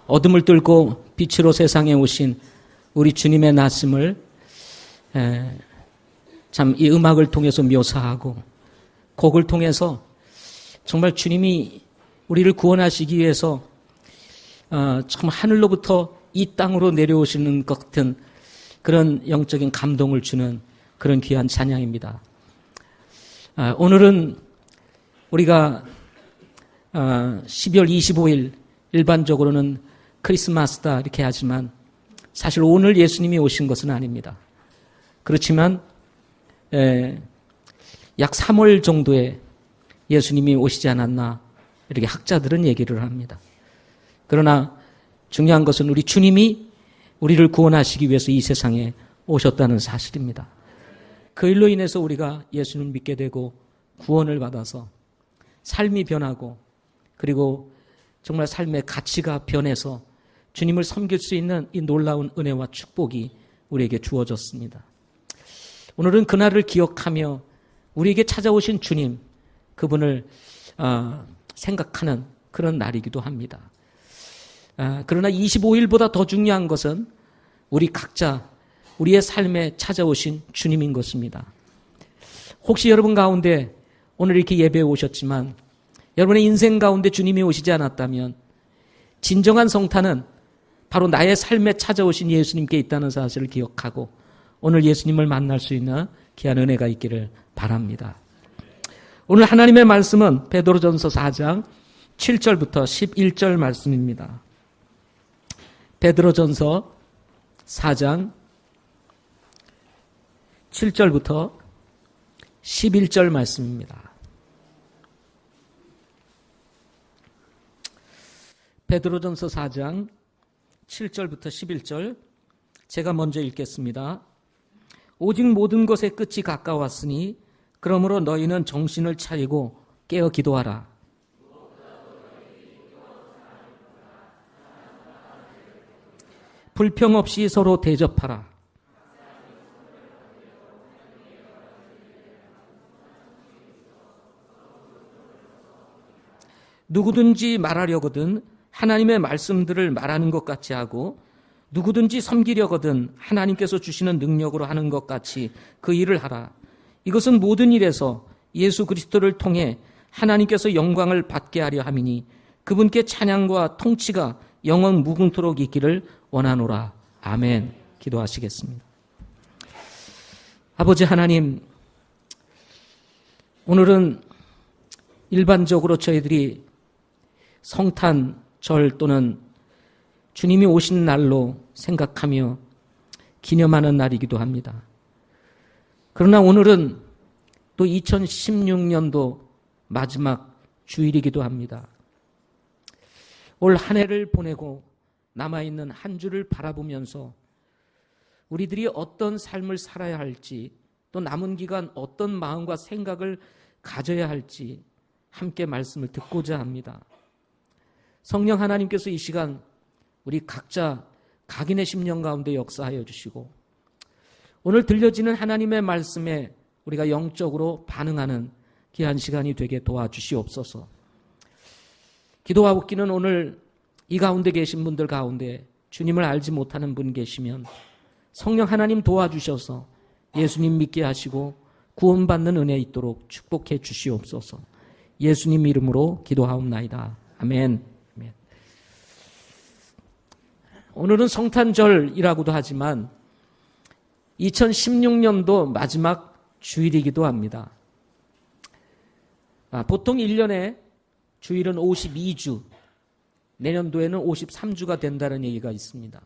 어둠을 뚫고 빛으로 세상에 오신 우리 주님의 나심을 참 이 음악을 통해서 묘사하고 곡을 통해서 정말 주님이 우리를 구원하시기 위해서 참 하늘로부터 이 땅으로 내려오시는 것 같은 그런 영적인 감동을 주는 그런 귀한 찬양입니다. 오늘은 우리가 12월 25일 일반적으로는 크리스마스다 이렇게 하지만 사실 오늘 예수님이 오신 것은 아닙니다. 그렇지만 약 3월 정도에 예수님이 오시지 않았나 이렇게 학자들은 얘기를 합니다. 그러나 중요한 것은 우리 주님이 우리를 구원하시기 위해서 이 세상에 오셨다는 사실입니다. 그 일로 인해서 우리가 예수님을 믿게 되고 구원을 받아서 삶이 변하고 그리고 정말 삶의 가치가 변해서 주님을 섬길 수 있는 이 놀라운 은혜와 축복이 우리에게 주어졌습니다. 오늘은 그날을 기억하며 우리에게 찾아오신 주님, 그분을 생각하는 그런 날이기도 합니다. 그러나 25일보다 더 중요한 것은 우리 각자 우리의 삶에 찾아오신 주님인 것입니다. 혹시 여러분 가운데 오늘 이렇게 예배에 오셨지만 여러분의 인생 가운데 주님이 오시지 않았다면 진정한 성탄은 바로 나의 삶에 찾아오신 예수님께 있다는 사실을 기억하고 오늘 예수님을 만날 수 있는 귀한 은혜가 있기를 바랍니다. 오늘 하나님의 말씀은 베드로전서 4장 7절부터 11절 말씀입니다. 베드로전서 4장 7절부터 11절 말씀입니다. 베드로전서 4장 7절부터 11절 제가 먼저 읽겠습니다. 오직 모든 것의 끝이 가까웠으니 그러므로 너희는 정신을 차리고 깨어 기도하라. 불평 없이 서로 대접하라. 누구든지 말하려거든 하나님의 말씀들을 말하는 것 같이 하고 누구든지 섬기려거든 하나님께서 주시는 능력으로 하는 것 같이 그 일을 하라. 이것은 모든 일에서 예수 그리스도를 통해 하나님께서 영광을 받게 하려 함이니 그분께 찬양과 통치가 영원 무궁토록 있기를 원하노라. 아멘. 기도하시겠습니다. 아버지 하나님, 오늘은 일반적으로 저희들이 성탄절 또는 주님이 오신 날로 생각하며 기념하는 날이기도 합니다. 그러나 오늘은 또 2016년도 마지막 주일이기도 합니다. 올 한 해를 보내고 남아있는 한 주를 바라보면서 우리들이 어떤 삶을 살아야 할지 또 남은 기간 어떤 마음과 생각을 가져야 할지 함께 말씀을 듣고자 합니다. 성령 하나님께서 이 시간 우리 각자 각인의 심령 가운데 역사하여 주시고 오늘 들려지는 하나님의 말씀에 우리가 영적으로 반응하는 귀한 시간이 되게 도와주시옵소서. 기도하옵기는 오늘 이 가운데 계신 분들 가운데 주님을 알지 못하는 분 계시면 성령 하나님 도와주셔서 예수님 믿게 하시고 구원받는 은혜 있도록 축복해 주시옵소서. 예수님 이름으로 기도하옵나이다. 아멘. 오늘은 성탄절이라고도 하지만 2016년도 마지막 주일이기도 합니다. 보통 1년에 주일은 52주, 내년도에는 53주가 된다는 얘기가 있습니다.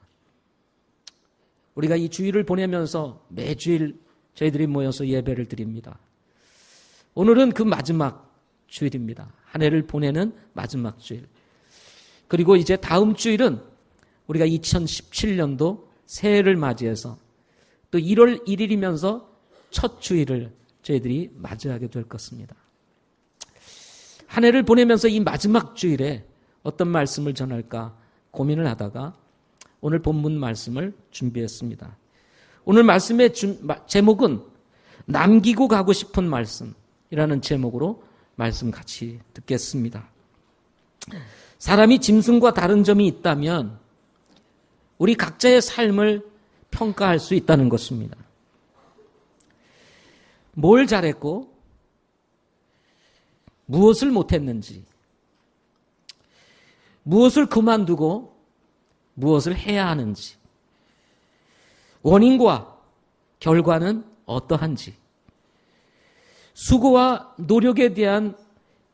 우리가 이 주일을 보내면서 매주일 저희들이 모여서 예배를 드립니다. 오늘은 그 마지막 주일입니다. 한 해를 보내는 마지막 주일. 그리고 이제 다음 주일은 우리가 2017년도 새해를 맞이해서 또 1월 1일이면서 첫 주일을 저희들이 맞이하게 될 것입니다. 한 해를 보내면서 이 마지막 주일에 어떤 말씀을 전할까 고민을 하다가 오늘 본문 말씀을 준비했습니다. 오늘 말씀의 제목은 남기고 가고 싶은 말씀이라는 제목으로 말씀 같이 듣겠습니다. 사람이 짐승과 다른 점이 있다면 우리 각자의 삶을 평가할 수 있다는 것입니다. 뭘 잘했고 무엇을 못했는지, 무엇을 그만두고 무엇을 해야 하는지, 원인과 결과는 어떠한지, 수고와 노력에 대한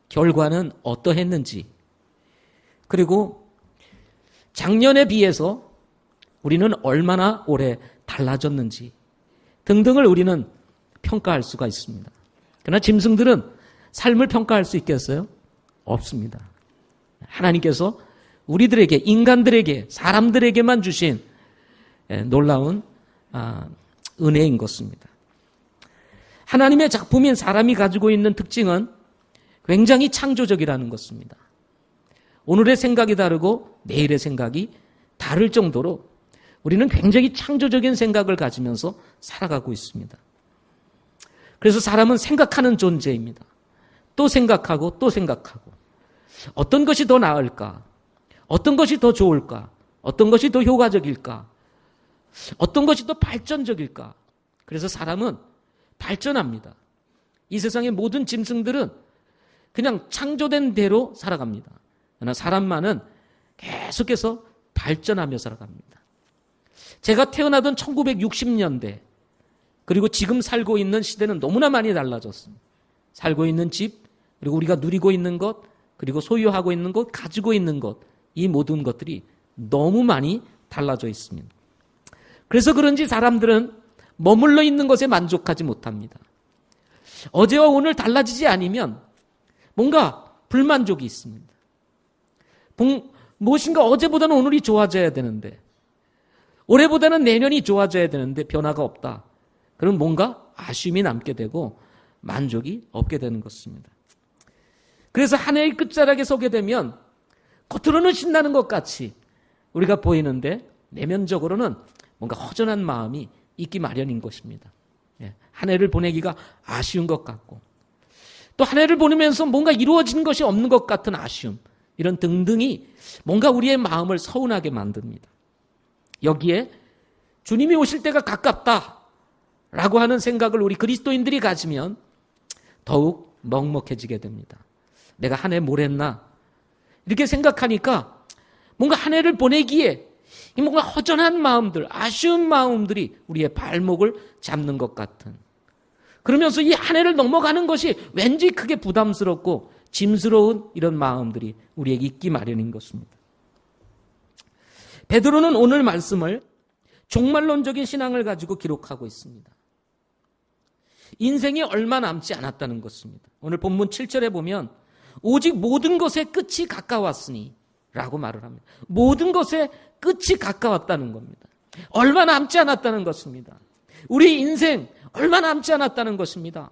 결과는 어떠했는지, 그리고 작년에 비해서 우리는 얼마나 오래 달라졌는지 등등을 우리는 평가할 수가 있습니다. 그러나 짐승들은 삶을 평가할 수 있겠어요? 없습니다. 하나님께서 우리들에게, 인간들에게, 사람들에게만 주신 놀라운 은혜인 것입니다. 하나님의 작품인 사람이 가지고 있는 특징은 굉장히 창조적이라는 것입니다. 오늘의 생각이 다르고 내일의 생각이 다를 정도로 우리는 굉장히 창조적인 생각을 가지면서 살아가고 있습니다. 그래서 사람은 생각하는 존재입니다. 또 생각하고 또 생각하고 어떤 것이 더 나을까? 어떤 것이 더 좋을까? 어떤 것이 더 효과적일까? 어떤 것이 더 발전적일까? 그래서 사람은 발전합니다. 이 세상의 모든 짐승들은 그냥 창조된 대로 살아갑니다. 그러나 사람만은 계속해서 발전하며 살아갑니다. 제가 태어나던 1960년대 그리고 지금 살고 있는 시대는 너무나 많이 달라졌습니다. 살고 있는 집, 그리고 우리가 누리고 있는 것, 그리고 소유하고 있는 것, 가지고 있는 것, 이 모든 것들이 너무 많이 달라져 있습니다. 그래서 그런지 사람들은 머물러 있는 것에 만족하지 못합니다. 어제와 오늘 달라지지 않으면 뭔가 불만족이 있습니다. 무엇인가 어제보다는 오늘이 좋아져야 되는데, 올해보다는 내년이 좋아져야 되는데 변화가 없다. 그럼 뭔가 아쉬움이 남게 되고 만족이 없게 되는 것입니다. 그래서 한 해의 끝자락에 서게 되면 겉으로는 신나는 것 같이 우리가 보이는데 내면적으로는 뭔가 허전한 마음이 있기 마련인 것입니다. 한 해를 보내기가 아쉬운 것 같고, 또 한 해를 보내면서 뭔가 이루어진 것이 없는 것 같은 아쉬움, 이런 등등이 뭔가 우리의 마음을 서운하게 만듭니다. 여기에 주님이 오실 때가 가깝다라고 하는 생각을 우리 그리스도인들이 가지면 더욱 먹먹해지게 됩니다. 내가 한 해 뭘 했나? 이렇게 생각하니까 뭔가 한 해를 보내기에 뭔가 허전한 마음들, 아쉬운 마음들이 우리의 발목을 잡는 것 같은, 그러면서 이 한 해를 넘어가는 것이 왠지 크게 부담스럽고 짐스러운 이런 마음들이 우리에게 있기 마련인 것입니다. 베드로는 오늘 말씀을 종말론적인 신앙을 가지고 기록하고 있습니다. 인생이 얼마 남지 않았다는 것입니다. 오늘 본문 7절에 보면 오직 모든 것의 끝이 가까웠으니 라고 말을 합니다. 모든 것의 끝이 가까웠다는 겁니다. 얼마 남지 않았다는 것입니다. 우리 인생 얼마 남지 않았다는 것입니다.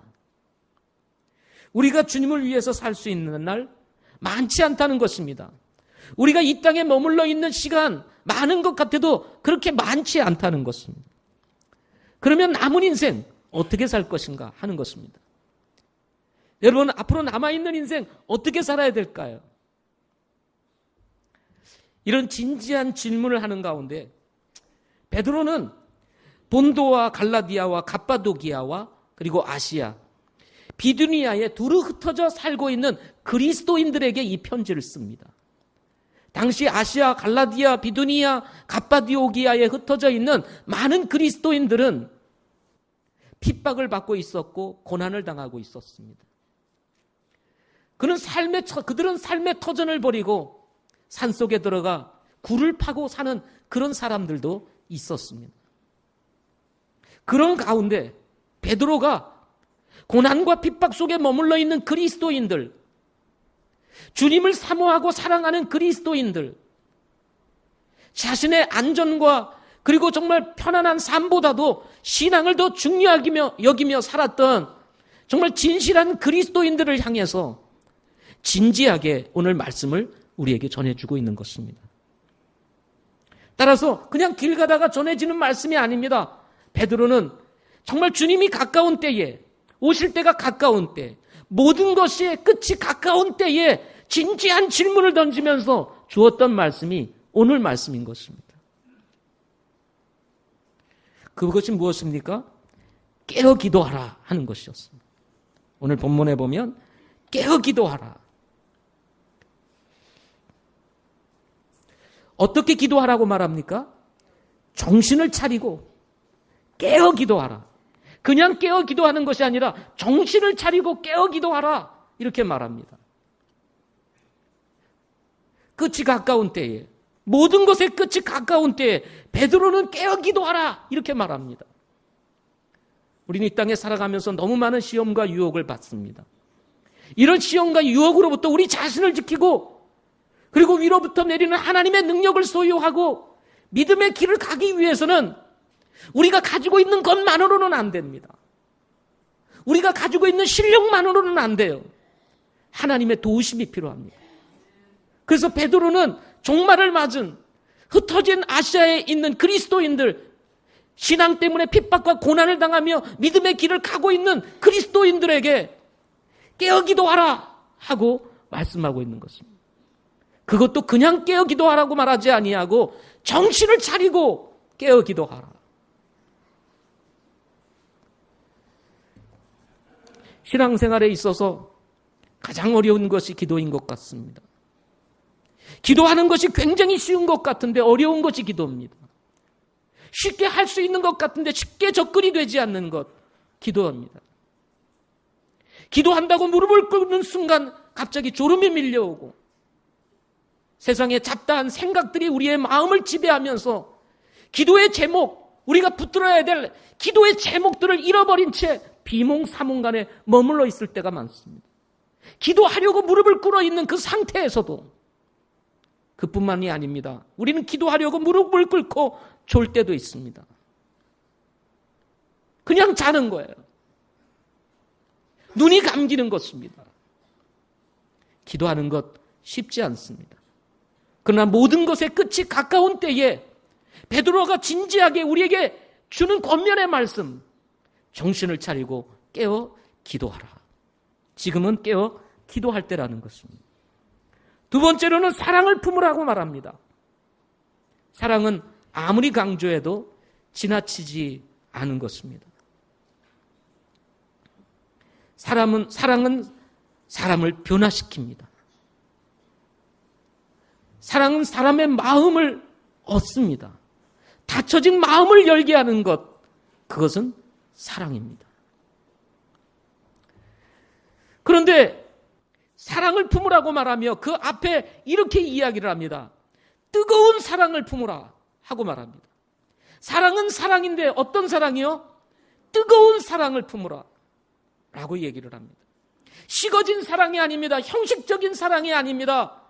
우리가 주님을 위해서 살 수 있는 날 많지 않다는 것입니다. 우리가 이 땅에 머물러 있는 시간 많은 것 같아도 그렇게 많지 않다는 것입니다. 그러면 남은 인생 어떻게 살 것인가 하는 것입니다. 여러분, 앞으로 남아있는 인생 어떻게 살아야 될까요? 이런 진지한 질문을 하는 가운데 베드로는 본도와 갈라디아와 갑바도기아와 그리고 아시아, 비두니아에 두루 흩어져 살고 있는 그리스도인들에게 이 편지를 씁니다. 당시 아시아, 갈라디아, 비두니아, 갑바디오기아에 흩어져 있는 많은 그리스도인들은 핍박을 받고 있었고 고난을 당하고 있었습니다. 그들은 삶의 터전을 버리고 산속에 들어가 굴을 파고 사는 그런 사람들도 있었습니다. 그런 가운데 베드로가 고난과 핍박 속에 머물러 있는 그리스도인들, 주님을 사모하고 사랑하는 그리스도인들, 자신의 안전과 그리고 정말 편안한 삶보다도 신앙을 더 중요하게 여기며 살았던 정말 진실한 그리스도인들을 향해서 진지하게 오늘 말씀을 우리에게 전해주고 있는 것입니다. 따라서 그냥 길 가다가 전해지는 말씀이 아닙니다. 베드로는 정말 주님이 가까운 때에, 오실 때가 가까운 때, 모든 것이 끝이 가까운 때에 진지한 질문을 던지면서 주었던 말씀이 오늘 말씀인 것입니다. 그것이 무엇입니까? 깨어 기도하라 하는 것이었습니다. 오늘 본문에 보면 깨어 기도하라. 어떻게 기도하라고 말합니까? 정신을 차리고 깨어 기도하라. 그냥 깨어 기도하는 것이 아니라 정신을 차리고 깨어 기도하라. 이렇게 말합니다. 끝이 가까운 때에, 모든 것의 끝이 가까운 때에 베드로는 깨어 기도하라. 이렇게 말합니다. 우리는 이 땅에 살아가면서 너무 많은 시험과 유혹을 받습니다. 이런 시험과 유혹으로부터 우리 자신을 지키고 그리고 위로부터 내리는 하나님의 능력을 소유하고 믿음의 길을 가기 위해서는 우리가 가지고 있는 것만으로는 안 됩니다. 우리가 가지고 있는 실력만으로는 안 돼요. 하나님의 도우심이 필요합니다. 그래서 베드로는 종말을 맞은 흩어진 아시아에 있는 그리스도인들, 신앙 때문에 핍박과 고난을 당하며 믿음의 길을 가고 있는 그리스도인들에게 깨어 기도하라 하고 말씀하고 있는 것입니다. 그것도 그냥 깨어 기도하라고 말하지 아니하고 정신을 차리고 깨어 기도하라. 신앙생활에 있어서 가장 어려운 것이 기도인 것 같습니다. 기도하는 것이 굉장히 쉬운 것 같은데 어려운 것이 기도입니다. 쉽게 할 수 있는 것 같은데 쉽게 접근이 되지 않는 것, 기도입니다. 기도한다고 무릎을 꿇는 순간 갑자기 졸음이 밀려오고 세상의 잡다한 생각들이 우리의 마음을 지배하면서 기도의 제목, 우리가 붙들어야 될 기도의 제목들을 잃어버린 채 비몽사몽간에 머물러 있을 때가 많습니다. 기도하려고 무릎을 꿇어 있는 그 상태에서도 그뿐만이 아닙니다. 우리는 기도하려고 무릎을 꿇고 졸 때도 있습니다. 그냥 자는 거예요. 눈이 감기는 것입니다. 기도하는 것 쉽지 않습니다. 그러나 모든 것의 끝이 가까운 때에 베드로가 진지하게 우리에게 주는 권면의 말씀, 정신을 차리고 깨어 기도하라. 지금은 깨어 기도할 때라는 것입니다. 두 번째로는 사랑을 품으라고 말합니다. 사랑은 아무리 강조해도 지나치지 않은 것입니다. 사랑은 사람을 변화시킵니다. 사랑은 사람의 마음을 얻습니다. 닫혀진 마음을 열게 하는 것, 그것은 사랑입니다. 그런데 사랑을 품으라고 말하며 그 앞에 이렇게 이야기를 합니다. 뜨거운 사랑을 품으라 하고 말합니다. 사랑은 사랑인데 어떤 사랑이요? 뜨거운 사랑을 품으라 라고 얘기를 합니다. 식어진 사랑이 아닙니다. 형식적인 사랑이 아닙니다.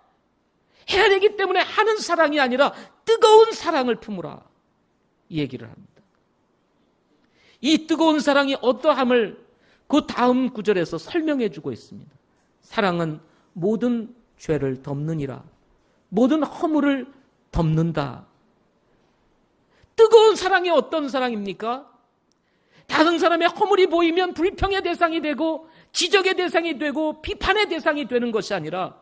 해야 되기 때문에 하는 사랑이 아니라 뜨거운 사랑을 품으라 이 얘기를 합니다. 이 뜨거운 사랑이 어떠함을 그 다음 구절에서 설명해 주고 있습니다. 사랑은 모든 죄를 덮느니라. 모든 허물을 덮는다. 뜨거운 사랑이 어떤 사랑입니까? 다른 사람의 허물이 보이면 불평의 대상이 되고 지적의 대상이 되고 비판의 대상이 되는 것이 아니라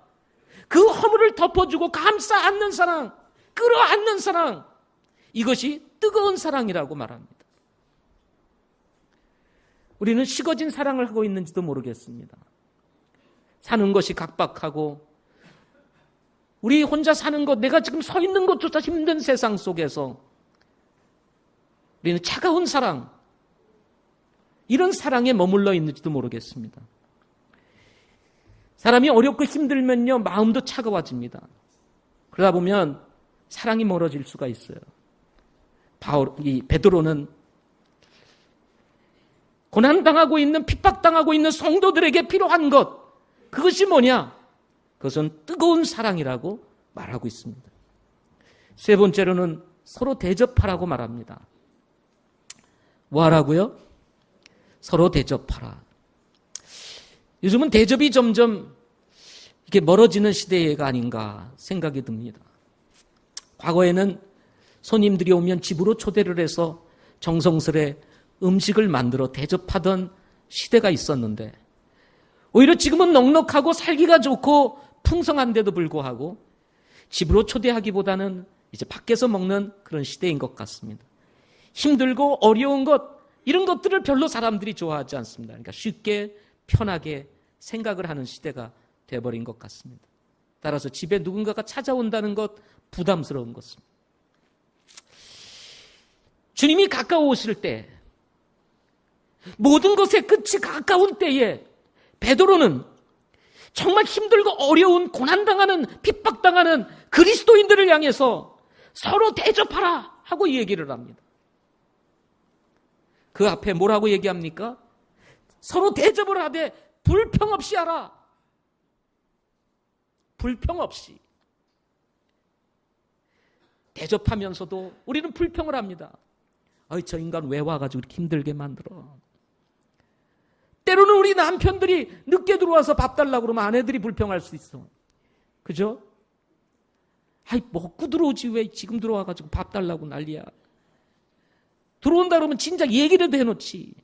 그 허물을 덮어주고 감싸 안는 사랑, 끌어안는 사랑, 이것이 뜨거운 사랑이라고 말합니다. 우리는 식어진 사랑을 하고 있는지도 모르겠습니다. 사는 것이 각박하고 우리 혼자 사는 것, 내가 지금 서 있는 것조차 힘든 세상 속에서 우리는 차가운 사랑, 이런 사랑에 머물러 있는지도 모르겠습니다. 사람이 어렵고 힘들면요, 마음도 차가워집니다. 그러다 보면 사랑이 멀어질 수가 있어요. 이 베드로는 고난당하고 있는, 핍박당하고 있는 성도들에게 필요한 것, 그것이 뭐냐? 그것은 뜨거운 사랑이라고 말하고 있습니다. 세 번째로는 서로 대접하라고 말합니다. 뭐 하라고요? 서로 대접하라. 요즘은 대접이 점점 이렇게 멀어지는 시대가 아닌가 생각이 듭니다. 과거에는 손님들이 오면 집으로 초대를 해서 정성스레 음식을 만들어 대접하던 시대가 있었는데 오히려 지금은 넉넉하고 살기가 좋고 풍성한데도 불구하고 집으로 초대하기보다는 이제 밖에서 먹는 그런 시대인 것 같습니다. 힘들고 어려운 것, 이런 것들을 별로 사람들이 좋아하지 않습니다. 그러니까 쉽게 편하게 생각을 하는 시대가 되어버린 것 같습니다. 따라서 집에 누군가가 찾아온다는 것 부담스러운 것입니다. 주님이 가까워 오실 때, 모든 것의 끝이 가까운 때에 베드로는 정말 힘들고 어려운 고난당하는 핍박당하는 그리스도인들을 향해서 서로 대접하라 하고 얘기를 합니다. 그 앞에 뭐라고 얘기합니까? 서로 대접을 하되 불평 없이 하라. 불평 없이. 대접하면서도 우리는 불평을 합니다. 아이, 저 인간 왜 와가지고 이렇게 힘들게 만들어. 때로는 우리 남편들이 늦게 들어와서 밥 달라고 그러면 아내들이 불평할 수 있어. 그죠? 아이, 먹고 들어오지 왜 지금 들어와가지고 밥 달라고 난리야. 들어온다 그러면 진작 얘기라도 해놓지.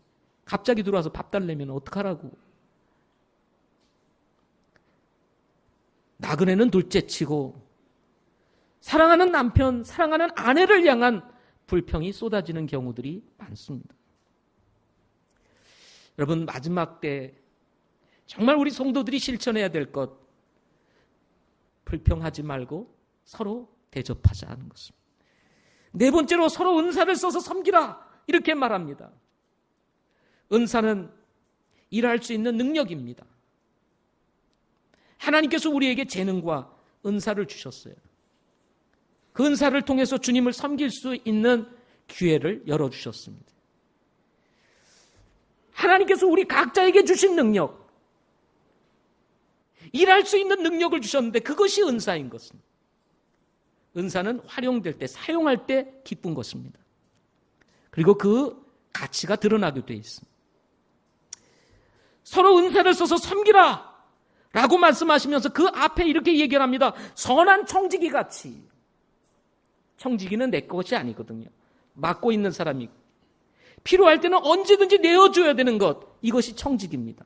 갑자기 들어와서 밥 달래면 어떡하라고. 나그네는 둘째치고 사랑하는 남편, 사랑하는 아내를 향한 불평이 쏟아지는 경우들이 많습니다. 여러분, 마지막 때 정말 우리 성도들이 실천해야 될 것, 불평하지 말고 서로 대접하자 하는 것입니다. 네 번째로 서로 은사를 써서 섬기라 이렇게 말합니다. 은사는 일할 수 있는 능력입니다. 하나님께서 우리에게 재능과 은사를 주셨어요. 그 은사를 통해서 주님을 섬길 수 있는 기회를 열어주셨습니다. 하나님께서 우리 각자에게 주신 능력, 일할 수 있는 능력을 주셨는데 그것이 은사인 것입니다. 은사는 활용될 때, 사용할 때 기쁜 것입니다. 그리고 그 가치가 드러나게 되어 있습니다. 서로 은사를 써서 섬기라 라고 말씀하시면서 그 앞에 이렇게 얘기를 합니다. 선한 청지기 같이. 청지기는 내 것이 아니거든요. 맡고 있는 사람이 필요할 때는 언제든지 내어줘야 되는 것, 이것이 청지기입니다.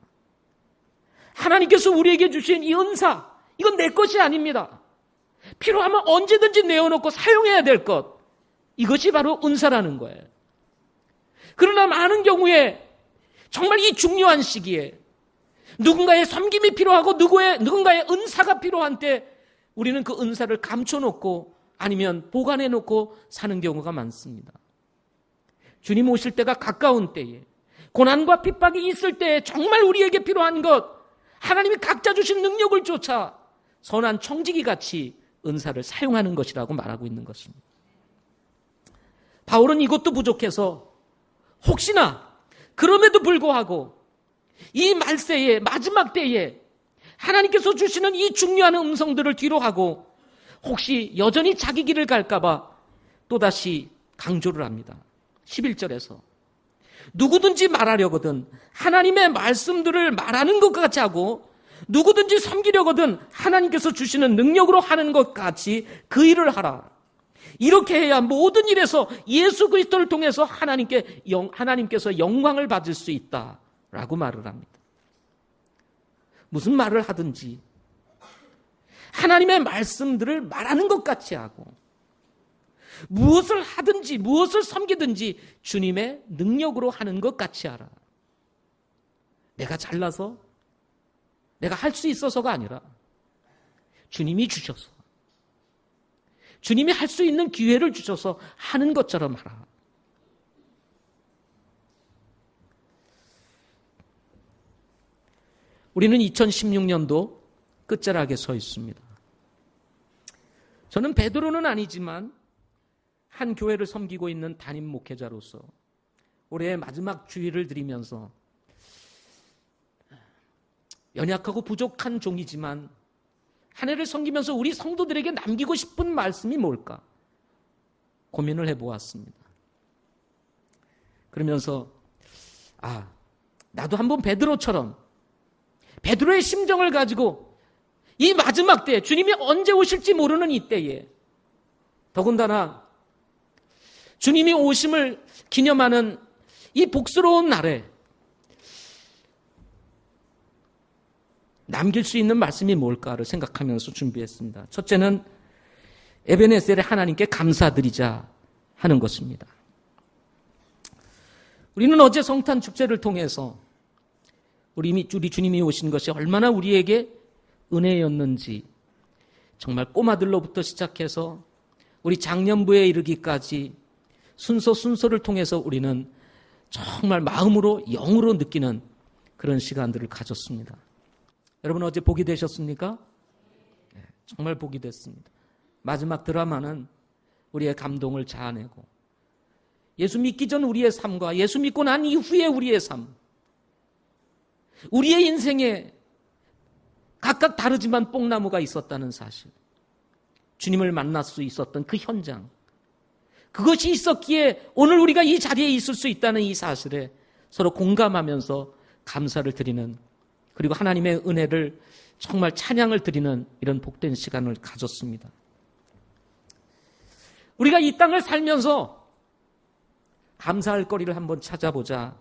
하나님께서 우리에게 주신 이 은사, 이건 내 것이 아닙니다. 필요하면 언제든지 내어놓고 사용해야 될 것, 이것이 바로 은사라는 거예요. 그러나 많은 경우에 정말 이 중요한 시기에 누군가의 섬김이 필요하고 누군가의 은사가 필요한 때 우리는 그 은사를 감춰놓고 아니면 보관해놓고 사는 경우가 많습니다. 주님 오실 때가 가까운 때에, 고난과 핍박이 있을 때에 정말 우리에게 필요한 것, 하나님이 각자 주신 능력을 쫓아 선한 청지기 같이 은사를 사용하는 것이라고 말하고 있는 것입니다. 바울은 이것도 부족해서 혹시나 그럼에도 불구하고 이 말세에, 마지막 때에 하나님께서 주시는 이 중요한 음성들을 뒤로 하고 혹시 여전히 자기 길을 갈까봐 또다시 강조를 합니다. 11절에서 누구든지 말하려거든 하나님의 말씀들을 말하는 것 같이 하고 누구든지 섬기려거든 하나님께서 주시는 능력으로 하는 것 같이 그 일을 하라. 이렇게 해야 모든 일에서 예수 그리스도를 통해서 하나님께서 영광을 받을 수 있다라고 말을 합니다. 무슨 말을 하든지 하나님의 말씀들을 말하는 것 같이 하고 무엇을 하든지 무엇을 섬기든지 주님의 능력으로 하는 것 같이 하라. 내가 잘나서 내가 할 수 있어서가 아니라 주님이 주셔서 주님이 할 수 있는 기회를 주셔서 하는 것처럼 하라. 우리는 2016년도 끝자락에 서 있습니다. 저는 베드로는 아니지만 한 교회를 섬기고 있는 담임 목회자로서 올해의 마지막 주일을 드리면서 연약하고 부족한 종이지만 한 해를 섬기면서 우리 성도들에게 남기고 싶은 말씀이 뭘까 고민을 해보았습니다. 그러면서 나도 한번 베드로처럼 베드로의 심정을 가지고 이 마지막 때 주님이 언제 오실지 모르는 이때에 더군다나 주님이 오심을 기념하는 이 복스러운 날에 남길 수 있는 말씀이 뭘까를 생각하면서 준비했습니다. 첫째는 에베네셀의 하나님께 감사드리자 하는 것입니다. 우리는 어제 성탄 축제를 통해서 우리 주님이 오신 것이 얼마나 우리에게 은혜였는지, 정말 꼬마들로부터 시작해서 우리 장년부에 이르기까지 순서를 통해서 우리는 정말 마음으로 영으로 느끼는 그런 시간들을 가졌습니다. 여러분 어제 복이 되셨습니까? 네, 정말 복이 됐습니다. 마지막 드라마는 우리의 감동을 자아내고 예수 믿기 전 우리의 삶과 예수 믿고 난 이후의 우리의 삶, 우리의 인생에 각각 다르지만 뽕나무가 있었다는 사실, 주님을 만날 수 있었던 그 현장, 그것이 있었기에 오늘 우리가 이 자리에 있을 수 있다는 이 사실에 서로 공감하면서 감사를 드리는, 그리고 하나님의 은혜를 정말 찬양을 드리는 이런 복된 시간을 가졌습니다. 우리가 이 땅을 살면서 감사할 거리를 한번 찾아보자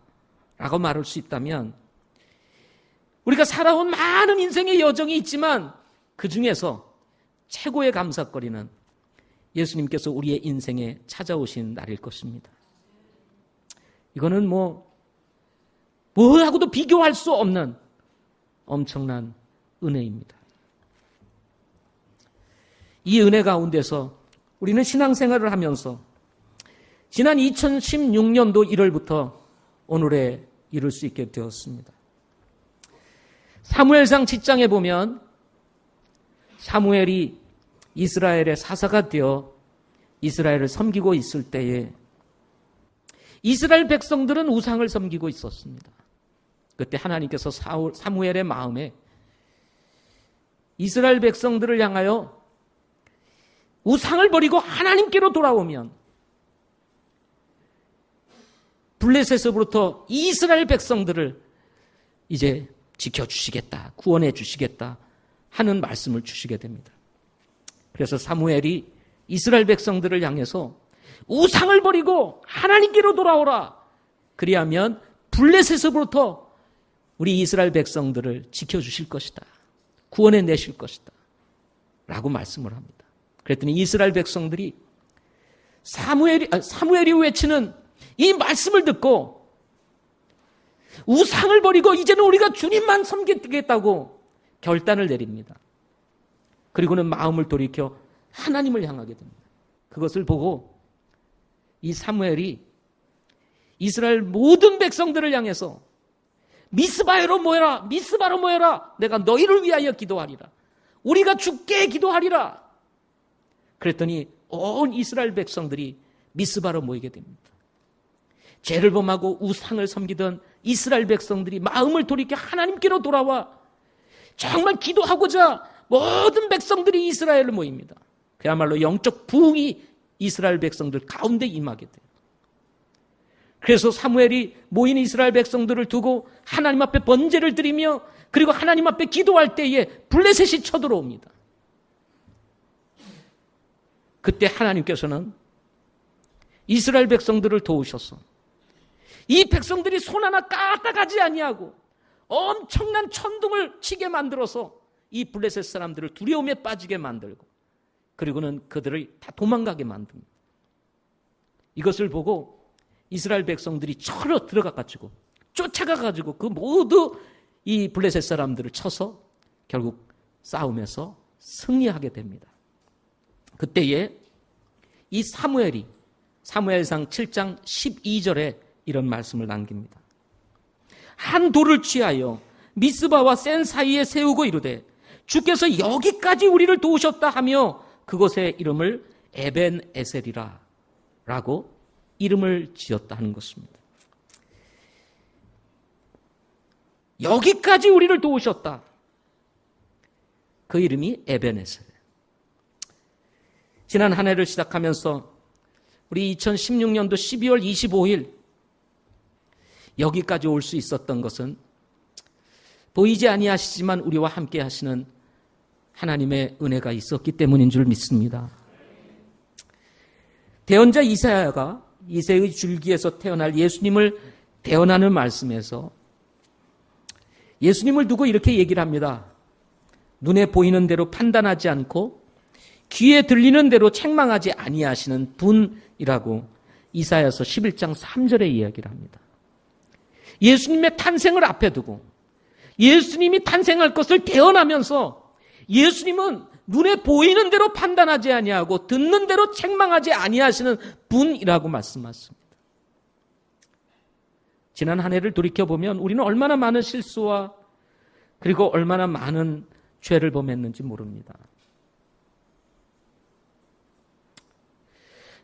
라고 말할 수 있다면, 우리가 살아온 많은 인생의 여정이 있지만 그 중에서 최고의 감사거리는 예수님께서 우리의 인생에 찾아오신 날일 것입니다. 이거는 뭐하고도 비교할 수 없는 엄청난 은혜입니다. 이 은혜 가운데서 우리는 신앙생활을 하면서 지난 2016년도 1월부터 오늘에 이룰 수 있게 되었습니다. 사무엘상 7장에 보면 사무엘이 이스라엘의 사사가 되어 이스라엘을 섬기고 있을 때에 이스라엘 백성들은 우상을 섬기고 있었습니다. 그때 하나님께서 사무엘의 마음에 이스라엘 백성들을 향하여 우상을 버리고 하나님께로 돌아오면 블레셋으로부터 이스라엘 백성들을 이제 지켜주시겠다, 구원해 주시겠다 하는 말씀을 주시게 됩니다. 그래서 사무엘이 이스라엘 백성들을 향해서 우상을 버리고 하나님께로 돌아오라, 그리하면 블레셋으로부터 우리 이스라엘 백성들을 지켜주실 것이다, 구원해 내실 것이다 라고 말씀을 합니다. 그랬더니 이스라엘 백성들이 사무엘이 외치는 이 말씀을 듣고 우상을 버리고 이제는 우리가 주님만 섬기겠다고 결단을 내립니다. 그리고는 마음을 돌이켜 하나님을 향하게 됩니다. 그것을 보고 이 사무엘이 이스라엘 모든 백성들을 향해서 미스바로 모여라, 내가 너희를 위하여 기도하리라, 우리가 주께 기도하리라. 그랬더니 온 이스라엘 백성들이 미스바로 모이게 됩니다. 죄를 범하고 우상을 섬기던 이스라엘 백성들이 마음을 돌이켜 하나님께로 돌아와 정말 기도하고자 모든 백성들이 이스라엘로 모입니다. 그야말로 영적 부흥이 이스라엘 백성들 가운데 임하게 돼요. 그래서 사무엘이 모인 이스라엘 백성들을 두고 하나님 앞에 번제를 드리며 그리고 하나님 앞에 기도할 때에 블레셋이 쳐들어옵니다. 그때 하나님께서는 이스라엘 백성들을 도우셔서 이 백성들이 손 하나 까딱하지 아니하고 엄청난 천둥을 치게 만들어서 이 블레셋 사람들을 두려움에 빠지게 만들고, 그리고는 그들을 다 도망가게 만듭니다. 이것을 보고 이스라엘 백성들이 철로 들어가가지고 쫓아가가지고 그 모두 이 블레셋 사람들을 쳐서 결국 싸움에서 승리하게 됩니다. 그때에 이 사무엘이 사무엘상 7장 12절에 이런 말씀을 남깁니다. 한 돌을 취하여 미스바와 센 사이에 세우고 이르되 주께서 여기까지 우리를 도우셨다 하며 그곳의 이름을 에벤에셀이라 라고 이름을 지었다 하는 것입니다. 여기까지 우리를 도우셨다. 그 이름이 에벤에셀. 지난 한 해를 시작하면서 우리 2016년도 12월 25일 여기까지 올 수 있었던 것은 보이지 아니하시지만 우리와 함께 하시는 하나님의 은혜가 있었기 때문인 줄 믿습니다. 대언자 이사야가 이새의 줄기에서 태어날 예수님을 대언하는 말씀에서 예수님을 두고 이렇게 얘기를 합니다. 눈에 보이는 대로 판단하지 않고 귀에 들리는 대로 책망하지 아니하시는 분이라고 이사야서 11장 3절에 이야기를 합니다. 예수님의 탄생을 앞에 두고 예수님이 탄생할 것을 대언하면서 예수님은 눈에 보이는 대로 판단하지 아니하고 듣는 대로 책망하지 아니하시는 분이라고 말씀하십니다. 지난 한 해를 돌이켜보면 우리는 얼마나 많은 실수와 그리고 얼마나 많은 죄를 범했는지 모릅니다.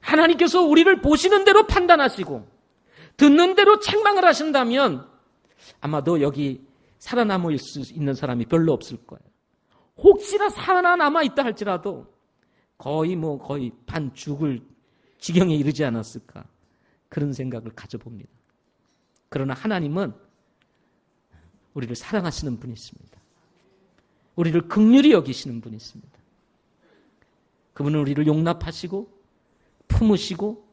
하나님께서 우리를 보시는 대로 판단하시고 듣는 대로 책망을 하신다면 아마도 여기 살아남을 수 있는 사람이 별로 없을 거예요. 혹시나 살아남아 있다 할지라도 거의 반 죽을 지경에 이르지 않았을까 그런 생각을 가져봅니다. 그러나 하나님은 우리를 사랑하시는 분이십니다. 우리를 긍휼히 여기시는 분이 있습니다. 그분은 우리를 용납하시고 품으시고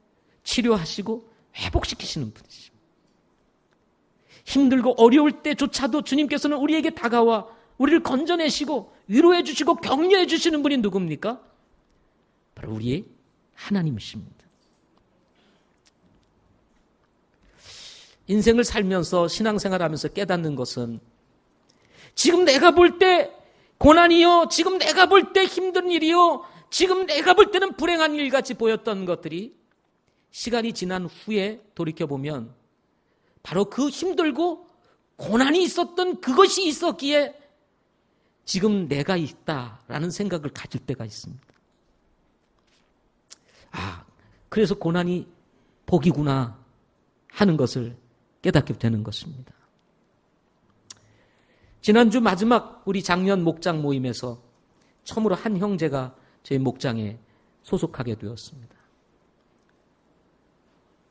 치료하시고 회복시키시는 분이십니다. 힘들고 어려울 때조차도 주님께서는 우리에게 다가와 우리를 건져내시고 위로해 주시고 격려해 주시는 분이 누굽니까? 바로 우리의 하나님이십니다. 인생을 살면서 신앙생활하면서 깨닫는 것은 지금 내가 볼 때 고난이요, 지금 내가 볼 때 힘든 일이요, 지금 내가 볼 때는 불행한 일같이 보였던 것들이 시간이 지난 후에 돌이켜보면 바로 그 힘들고 고난이 있었던 그것이 있었기에 지금 내가 있다라는 생각을 가질 때가 있습니다. 그래서 고난이 복이구나 하는 것을 깨닫게 되는 것입니다. 지난주 마지막 우리 작년 목장 모임에서 처음으로 한 형제가 저희 목장에 소속하게 되었습니다.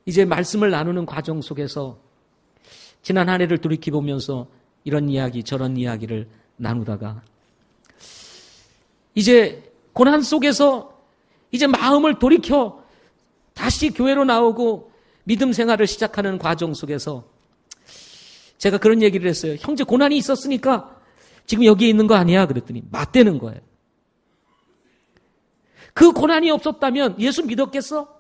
이제 말씀을 나누는 과정 속에서 지난 한 해를 돌이켜보면서 이런 이야기 저런 이야기를 나누다가 이제 고난 속에서 이제 마음을 돌이켜 다시 교회로 나오고 믿음 생활을 시작하는 과정 속에서 제가 그런 얘기를 했어요. 형제 고난이 있었으니까 지금 여기에 있는 거 아니야? 그랬더니 맞대는 거예요. 그 고난이 없었다면 예수 믿었겠어?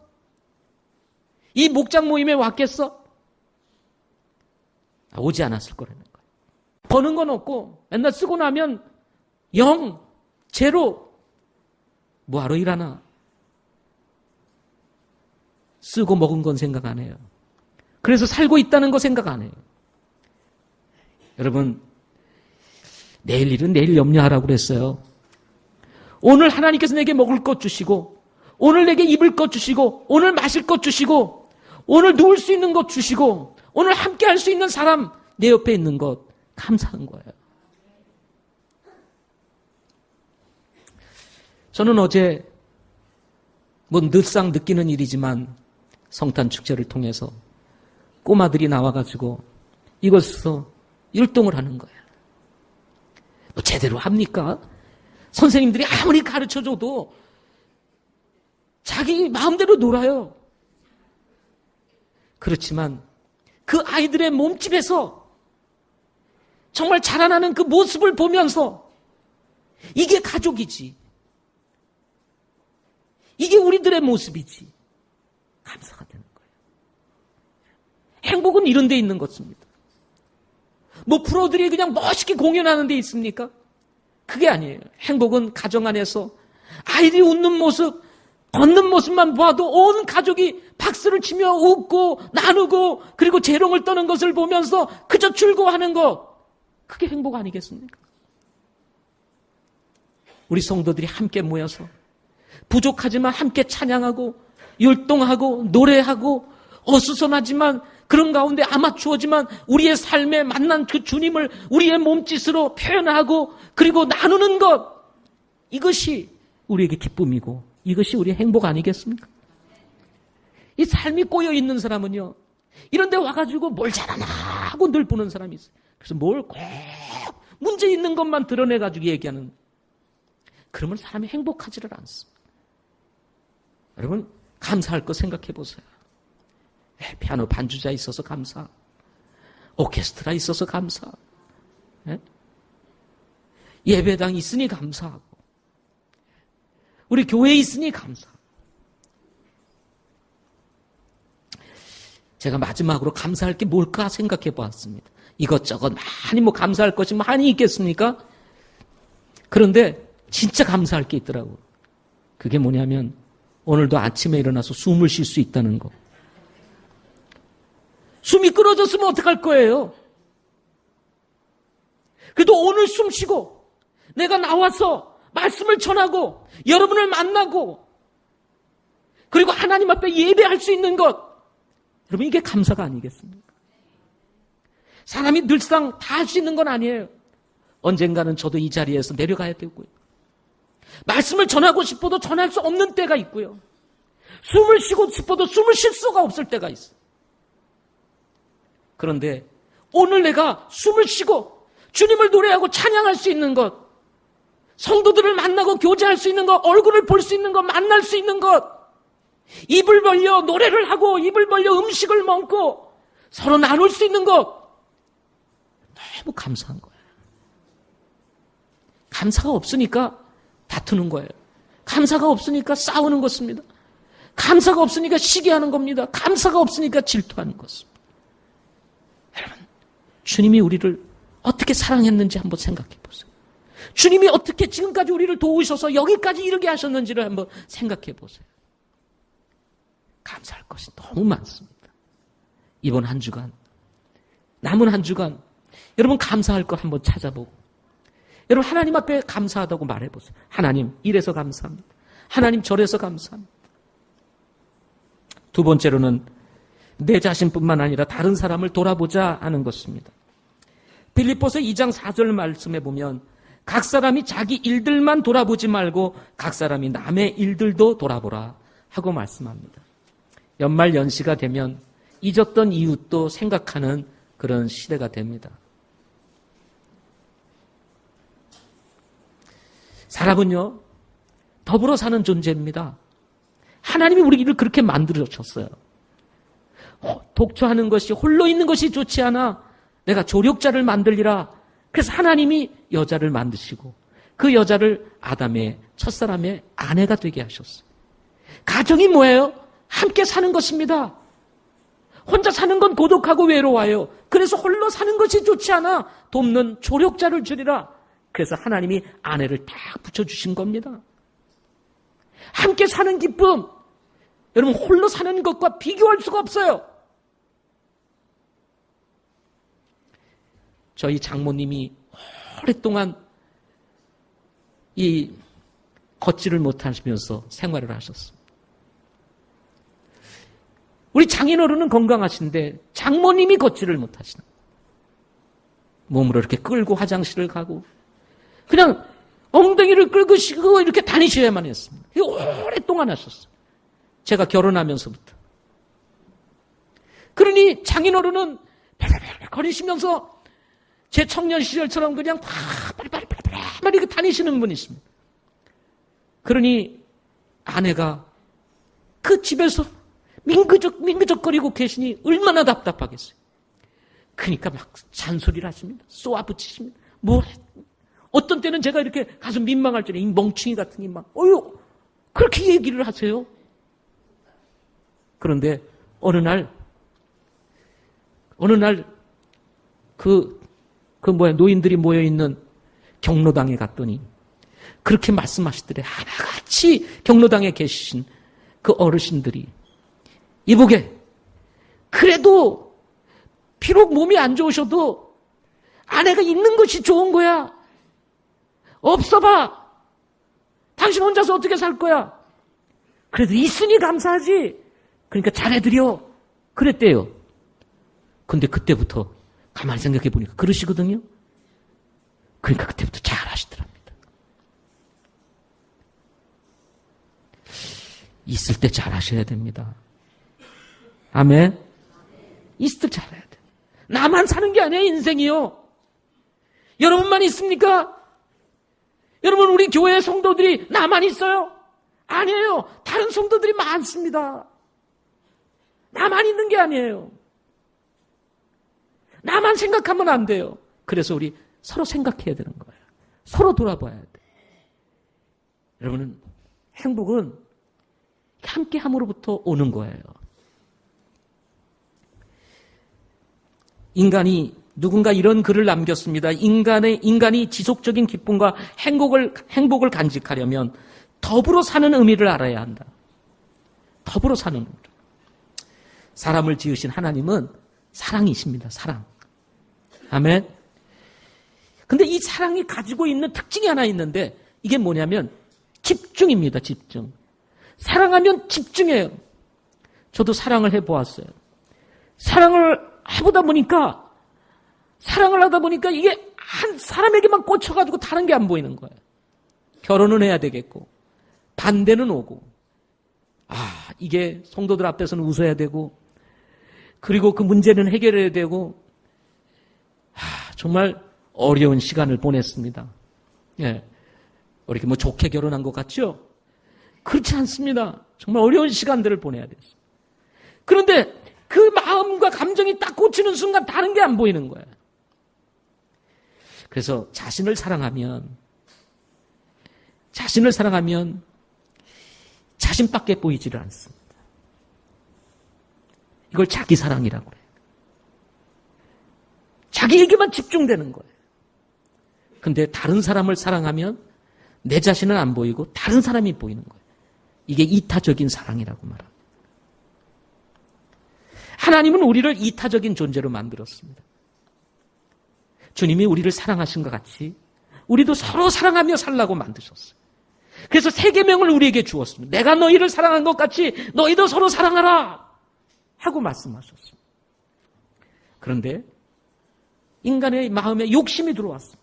이 목장 모임에 왔겠어? 오지 않았을 거라는 거예요. 버는 건 없고 맨날 쓰고 나면 0, 제로. 뭐하러 일하나? 쓰고 먹은 건 생각 안 해요. 그래서 살고 있다는 거 생각 안 해요. 여러분, 내일 일은 내일 염려하라고 그랬어요. 오늘 하나님께서 내게 먹을 것 주시고, 오늘 내게 입을 것 주시고, 오늘 마실 것 주시고, 오늘 누울 수 있는 것 주시고, 오늘 함께 할 수 있는 사람 내 옆에 있는 것 감사한 거예요. 저는 어제 늘상 느끼는 일이지만 성탄 축제를 통해서 꼬마들이 나와가지고 이것에서 율동을 하는 거예요. 제대로 합니까? 선생님들이 아무리 가르쳐줘도 자기 마음대로 놀아요. 그렇지만 그 아이들의 몸집에서 정말 자라나는 그 모습을 보면서 이게 가족이지. 이게 우리들의 모습이지. 감사가 되는 거예요. 행복은 이런 데 있는 것입니다. 프로들이 그냥 멋있게 공연하는 데 있습니까? 그게 아니에요. 행복은 가정 안에서 아이들이 웃는 모습, 걷는 모습만 봐도 온 가족이 박수를 치며 웃고 나누고 그리고 재롱을 떠는 것을 보면서 그저 즐거워하는 것. 그게 행복 아니겠습니까? 우리 성도들이 함께 모여서 부족하지만 함께 찬양하고 율동하고 노래하고 어수선하지만 그런 가운데 아마추어지만 우리의 삶에 만난 그 주님을 우리의 몸짓으로 표현하고 그리고 나누는 것, 이것이 우리에게 기쁨이고 이것이 우리의 행복 아니겠습니까? 이 삶이 꼬여있는 사람은요, 이런 데 와가지고 뭘 잘하나 하고 늘 보는 사람이 있어요. 그래서 뭘 꼭 문제 있는 것만 드러내가지고 얘기하는, 그러면 사람이 행복하지를 않습니다. 여러분, 감사할 거 생각해 보세요. 피아노 반주자 있어서 감사, 오케스트라 있어서 감사, 예배당이 있으니 감사하고 우리 교회에 있으니 감사하고 제가 마지막으로 감사할 게 뭘까 생각해 보았습니다. 이것저것 많이 감사할 것이 많이 있겠습니까? 그런데 진짜 감사할 게 있더라고요. 그게 뭐냐면 오늘도 아침에 일어나서 숨을 쉴 수 있다는 거. 숨이 끊어졌으면 어떡할 거예요? 그래도 오늘 숨 쉬고 내가 나와서 말씀을 전하고 여러분을 만나고 그리고 하나님 앞에 예배할 수 있는 것, 여러분 이게 감사가 아니겠습니까? 사람이 늘상 다 할 수 있는 건 아니에요. 언젠가는 저도 이 자리에서 내려가야 되고요. 말씀을 전하고 싶어도 전할 수 없는 때가 있고요. 숨을 쉬고 싶어도 숨을 쉴 수가 없을 때가 있어요. 그런데 오늘 내가 숨을 쉬고 주님을 노래하고 찬양할 수 있는 것, 성도들을 만나고 교제할 수 있는 것, 얼굴을 볼 수 있는 것, 만날 수 있는 것, 입을 벌려 노래를 하고 입을 벌려 음식을 먹고 서로 나눌 수 있는 것, 너무 감사한 거예요. 감사가 없으니까 다투는 거예요. 감사가 없으니까 싸우는 것입니다. 감사가 없으니까 시기하는 겁니다. 감사가 없으니까 질투하는 것입니다. 여러분, 주님이 우리를 어떻게 사랑했는지 한번 생각해 보세요. 주님이 어떻게 지금까지 우리를 도우셔서 여기까지 이르게 하셨는지를 한번 생각해 보세요. 감사할 것이 너무 많습니다. 이번 한 주간, 남은 한 주간 여러분 감사할 것 한번 찾아보고 여러분 하나님 앞에 감사하다고 말해보세요. 하나님 이래서 감사합니다. 하나님 저래서 감사합니다. 두 번째로는 내 자신뿐만 아니라 다른 사람을 돌아보자 하는 것입니다. 빌립보서 2장 4절 말씀에 보면 각 사람이 자기 일들만 돌아보지 말고 각 사람이 남의 일들도 돌아보라 하고 말씀합니다. 연말 연시가 되면 잊었던 이웃도 생각하는 그런 시대가 됩니다. 사람은요, 더불어 사는 존재입니다. 하나님이 우리를 그렇게 만들어줬어요. 독처하는 것이, 홀로 있는 것이 좋지 않아 내가 조력자를 만들리라. 그래서 하나님이 여자를 만드시고 그 여자를 아담의 첫사람의 아내가 되게 하셨어요. 가정이 뭐예요? 함께 사는 것입니다. 혼자 사는 건 고독하고 외로워요. 그래서 홀로 사는 것이 좋지 않아 돕는 조력자를 주리라. 그래서 하나님이 아내를 딱 붙여주신 겁니다. 함께 사는 기쁨, 여러분 홀로 사는 것과 비교할 수가 없어요. 저희 장모님이 오랫동안 이 걷지를 못하시면서 생활을 하셨습니다. 우리 장인어른은 건강하신데 장모님이 걷지를 못하시는 거예요. 몸으로 이렇게 끌고 화장실을 가고 그냥 엉덩이를 끌고 이렇게 다니셔야만 했습니다. 오랫동안 하셨어요. 제가 결혼하면서부터. 그러니 장인어른은 발발발 거리시면서 제 청년 시절처럼 그냥 발발발 이렇게 다니시는 분이십니다. 그러니 아내가 그 집에서 민그적거리고 계시니 얼마나 답답하겠어요. 그러니까 막 잔소리를 하십니다. 쏘아붙이십니다. 어떤 때는 제가 이렇게 가서 민망할 때는 이 멍충이 같으니 막 그렇게 얘기를 하세요. 그런데 어느 날 노인들이 모여있는 경로당에 갔더니 그렇게 말씀하시더래. 하나같이 경로당에 계신 그 어르신들이 이보게, 그래도 비록 몸이 안 좋으셔도 아내가 있는 것이 좋은 거야. 없어봐. 당신 혼자서 어떻게 살 거야? 그래도 있으니 감사하지. 그러니까 잘해드려. 그랬대요. 근데 그때부터 가만히 생각해 보니까 그러시거든요. 그러니까 그때부터 잘하시더랍니다. 있을 때 잘하셔야 됩니다. 아멘. 있을 때 잘해야 돼. 나만 사는 게 아니에요, 인생이요. 여러분만 있습니까? 여러분, 우리 교회 성도들이 나만 있어요? 아니에요. 다른 성도들이 많습니다. 나만 있는 게 아니에요. 나만 생각하면 안 돼요. 그래서 우리 서로 생각해야 되는 거예요. 서로 돌아봐야 돼. 여러분, 행복은 함께 함으로부터 오는 거예요. 누군가 이런 글을 남겼습니다. 인간이 지속적인 기쁨과 행복을 간직하려면 더불어 사는 의미를 알아야 한다. 더불어 사는 의미. 사람을 지으신 하나님은 사랑이십니다. 사랑. 아멘. 근데 이 사랑이 가지고 있는 특징이 하나 있는데 이게 뭐냐면 집중입니다. 집중. 사랑하면 집중해요. 저도 사랑을 해보았어요. 사랑을 하다 보니까 이게 한 사람에게만 꽂혀가지고 다른 게 안 보이는 거예요. 결혼은 해야 되겠고 반대는 오고 이게 성도들 앞에서는 웃어야 되고 그리고 그 문제는 해결해야 되고 정말 어려운 시간을 보냈습니다. 예, 이렇게 좋게 결혼한 것 같죠? 그렇지 않습니다. 정말 어려운 시간들을 보내야 됐어요. 그런데 그 마음과 감정이 딱 꽂히는 순간 다른 게 안 보이는 거예요. 그래서 자신을 사랑하면 자신밖에 보이지를 않습니다. 이걸 자기 사랑이라고 해요. 자기에게만 집중되는 거예요. 근데 다른 사람을 사랑하면 내 자신은 안 보이고 다른 사람이 보이는 거예요. 이게 이타적인 사랑이라고 말합니다. 하나님은 우리를 이타적인 존재로 만들었습니다. 주님이 우리를 사랑하신 것 같이 우리도 서로 사랑하며 살라고 만드셨어요. 그래서 세 계명을 우리에게 주었습니다. 내가 너희를 사랑한 것 같이 너희도 서로 사랑하라 하고 말씀하셨습니다. 그런데 인간의 마음에 욕심이 들어왔습니다.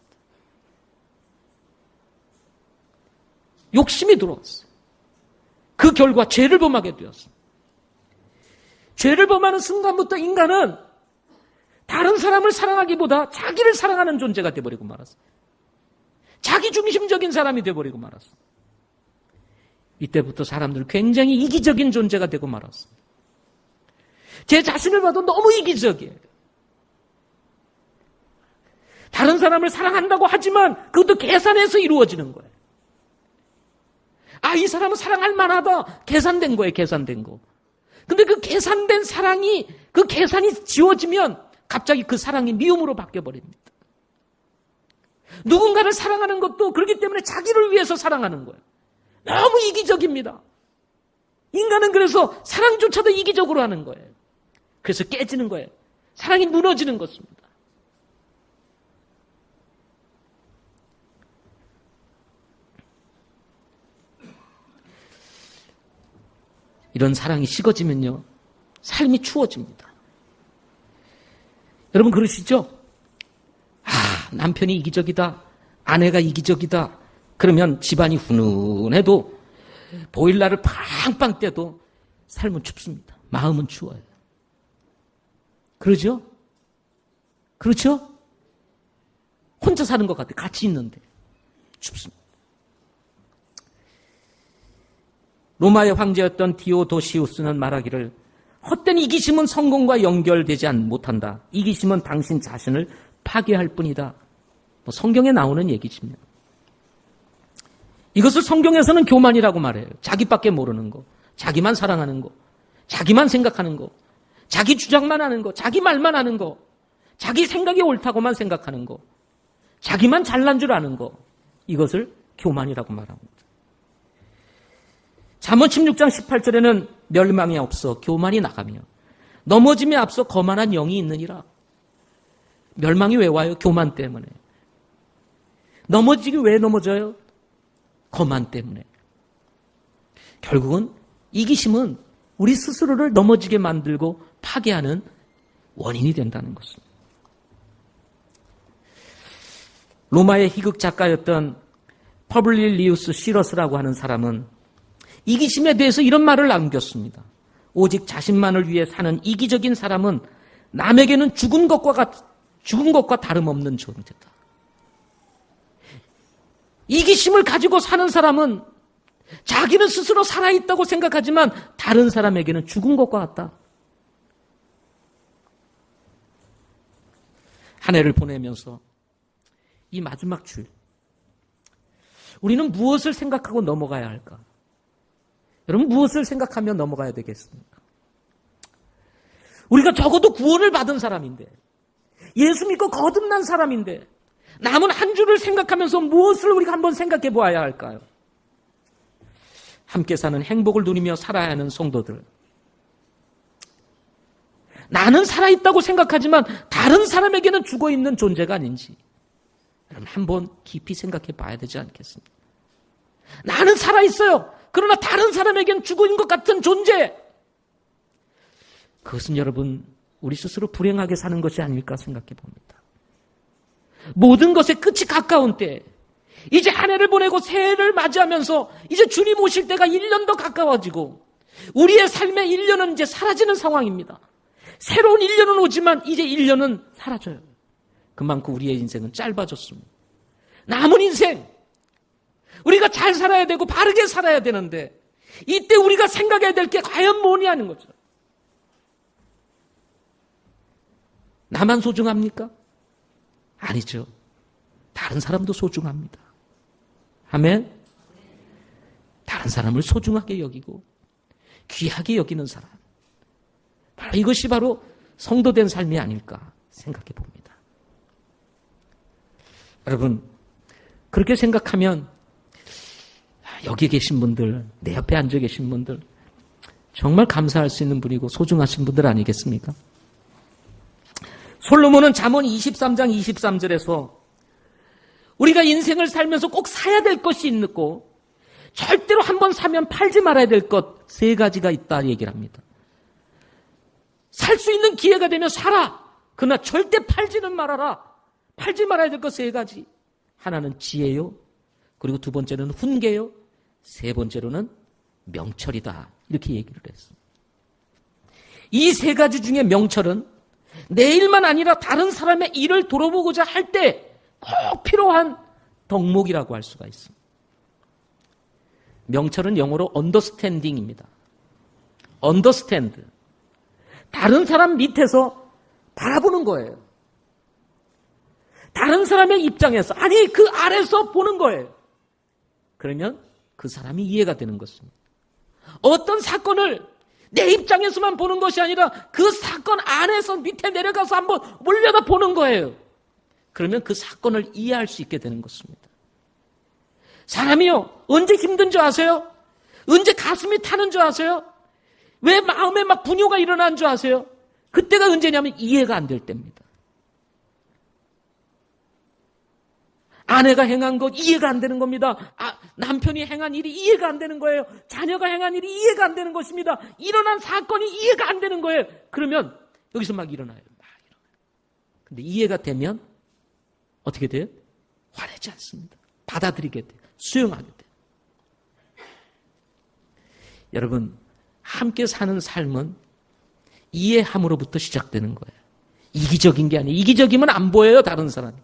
욕심이 들어왔어요. 그 결과 죄를 범하게 되었습니다. 죄를 범하는 순간부터 인간은 다른 사람을 사랑하기보다 자기를 사랑하는 존재가 되어버리고 말았어요. 자기 중심적인 사람이 되어버리고 말았어요. 이때부터 사람들은 굉장히 이기적인 존재가 되고 말았습니다. 제 자신을 봐도 너무 이기적이에요. 다른 사람을 사랑한다고 하지만 그것도 계산해서 이루어지는 거예요. 이 사람은 사랑할 만하다. 계산된 거예요. 계산된 거. 근데 그 계산된 사랑이 그 계산이 지워지면 갑자기 그 사랑이 미움으로 바뀌어버립니다. 누군가를 사랑하는 것도 그렇기 때문에 자기를 위해서 사랑하는 거예요. 너무 이기적입니다. 인간은 그래서 사랑조차도 이기적으로 하는 거예요. 그래서 깨지는 거예요. 사랑이 무너지는 것입니다. 이런 사랑이 식어지면요, 삶이 추워집니다. 여러분 그러시죠? 남편이 이기적이다, 아내가 이기적이다, 그러면 집안이 훈훈해도 보일러를 팡팡 떼도 삶은 춥습니다. 마음은 추워요. 그러죠? 그렇죠? 혼자 사는 것 같아. 같이 있는데 춥습니다. 로마의 황제였던 디오도시우스는 말하기를 헛된 이기심은 성공과 연결되지 못한다. 이기심은 당신 자신을 파괴할 뿐이다. 성경에 나오는 얘기입니다. 이것을 성경에서는 교만이라고 말해요. 자기밖에 모르는 거, 자기만 사랑하는 거, 자기만 생각하는 거, 자기 주장만 하는 거, 자기 말만 하는 거, 자기 생각이 옳다고만 생각하는 거, 자기만 잘난 줄 아는 거, 이것을 교만이라고 말합니다. 잠언 16장 18절에는 멸망이 없어 교만이 나가며 넘어짐에 앞서 거만한 영이 있느니라. 멸망이 왜 와요? 교만 때문에. 넘어지기 왜 넘어져요? 거만 때문에. 결국은 이기심은 우리 스스로를 넘어지게 만들고 파괴하는 원인이 된다는 것입니다. 로마의 희극 작가였던 퍼블리우스 시러스라고 하는 사람은 이기심에 대해서 이런 말을 남겼습니다. 오직 자신만을 위해 사는 이기적인 사람은 남에게는 죽은 것과 다름없는 존재다. 이기심을 가지고 사는 사람은 자기는 스스로 살아있다고 생각하지만 다른 사람에게는 죽은 것과 같다. 한 해를 보내면서 이 마지막 주일, 우리는 무엇을 생각하고 넘어가야 할까? 여러분, 무엇을 생각하며 넘어가야 되겠습니까? 우리가 적어도 구원을 받은 사람인데, 예수 믿고 거듭난 사람인데, 남은 한 주를 생각하면서 무엇을 우리가 한번 생각해 보아야 할까요? 함께 사는 행복을 누리며 살아야 하는 성도들. 나는 살아있다고 생각하지만 다른 사람에게는 죽어있는 존재가 아닌지 여러분 한번 깊이 생각해 봐야 되지 않겠습니까? 나는 살아있어요. 그러나 다른 사람에게는 죽어있는 것 같은 존재. 그것은 여러분 우리 스스로 불행하게 사는 것이 아닐까 생각해 봅니다. 모든 것의 끝이 가까운 때, 이제 한 해를 보내고 새해를 맞이하면서 이제 주님 오실 때가 1년 더 가까워지고 우리의 삶의 1년은 이제 사라지는 상황입니다. 새로운 1년은 오지만 이제 1년은 사라져요. 그만큼 우리의 인생은 짧아졌습니다. 남은 인생, 우리가 잘 살아야 되고 바르게 살아야 되는데 이때 우리가 생각해야 될 게 과연 뭐냐는 거죠. 나만 소중합니까? 아니죠. 다른 사람도 소중합니다. 아멘. 다른 사람을 소중하게 여기고 귀하게 여기는 사람. 바로 이것이 바로 성도된 삶이 아닐까 생각해 봅니다. 여러분, 그렇게 생각하면 여기 계신 분들, 내 옆에 앉아 계신 분들 정말 감사할 수 있는 분이고 소중하신 분들 아니겠습니까? 솔로몬은 잠언 23장 23절에서 우리가 인생을 살면서 꼭 사야 될 것이 있고 절대로 한번 사면 팔지 말아야 될 것 3가지가 있다 얘기를 합니다. 살 수 있는 기회가 되면 사라. 그러나 절대 팔지는 말아라. 팔지 말아야 될 것 3가지. 하나는 지혜요. 그리고 2번째는 훈계요. 3번째로는 명철이다. 이렇게 얘기를 했습니다. 이 3가지 중에 명철은 내 일만 아니라 다른 사람의 일을 돌아보고자 할 때 꼭 필요한 덕목이라고 할 수가 있습니다. 명철은 영어로 understanding입니다. understand. 다른 사람 밑에서 바라보는 거예요. 다른 사람의 입장에서, 아니 그 아래서 보는 거예요. 그러면 그 사람이 이해가 되는 것입니다. 어떤 사건을 내 입장에서만 보는 것이 아니라 그 사건 안에서 밑에 내려가서 한번 올려다 보는 거예요. 그러면 그 사건을 이해할 수 있게 되는 것입니다. 사람이요, 언제 힘든 줄 아세요? 언제 가슴이 타는 줄 아세요? 왜 마음에 막 분요가 일어나는 줄 아세요? 그때가 언제냐면 이해가 안 될 때입니다. 아내가 행한 것 이해가 안 되는 겁니다. 남편이 행한 일이 이해가 안 되는 거예요. 자녀가 행한 일이 이해가 안 되는 것입니다. 일어난 사건이 이해가 안 되는 거예요. 그러면 여기서 막 일어나요. 근데 이해가 되면 어떻게 돼요? 화내지 않습니다. 받아들이게 돼요. 수용하게 돼요. 여러분, 함께 사는 삶은 이해함으로부터 시작되는 거예요. 이기적인 게 아니에요. 이기적이면 안 보여요, 다른 사람이.